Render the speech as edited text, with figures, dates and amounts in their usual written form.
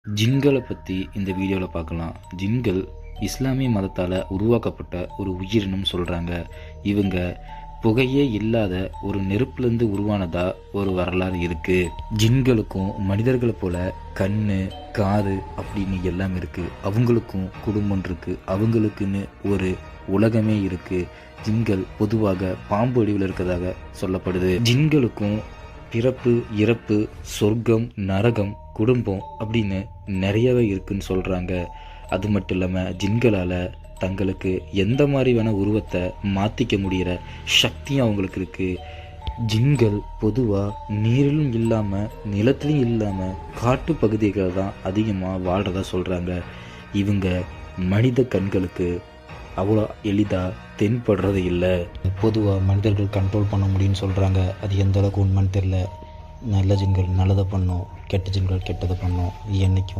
ஜின்களை பற்றி இந்த வீடியோவில் பார்க்கலாம். ஜின்கள் இஸ்லாமிய மதத்தால் உருவாக்கப்பட்ட ஒரு உயிரினம் சொல்கிறாங்க. இவங்க புகையே இல்லாத ஒரு நெருப்புலேருந்து உருவானதா ஒரு வரலாறு இருக்குது. ஜின்களுக்கும் மனிதர்களை போல கண், காது அப்படின்னு எல்லாம் இருக்குது. அவங்களுக்கும் குடும்பம் இருக்குது. அவங்களுக்குன்னு ஒரு உலகமே இருக்குது. ஜின்கள் பொதுவாக பாம்பு வடிவில் இருக்கிறதாக சொல்லப்படுது. ஜின்களுக்கும் பிறப்பு, இறப்பு, சொர்க்கம், நரகம், குடும்பம் அப்படின்னு நிறையவே இருக்குன்னு சொல்கிறாங்க. அது மட்டும் இல்லாமல் ஜின்களால் தங்களுக்கு எந்த மாதிரி வேணால் உருவத்தை மாற்றிக்க முடிகிற சக்தியும் அவங்களுக்கு இருக்குது. ஜின்கள் பொதுவாக நீரிலும் இல்லாமல் நிலத்திலையும் இல்லாமல் காட்டு பகுதிகளில் தான் அதிகமாக வாழ்கிறதா சொல்கிறாங்க. இவங்க மனித கண்களுக்கு அவ்வளோ எளிதாக தென்படுறது இல்லை. பொதுவாக மனிதர்கள் கண்ட்ரோல் பண்ண முடியும்னு சொல்கிறாங்க. அது எந்த அளவுக்கு உண்மைன்னு தெரில. நல்ல ஜின்கள் நல்லதை பண்ணும், கெட்ட ஜின்கள் கெட்டதை பண்ணும். என்றைக்கும்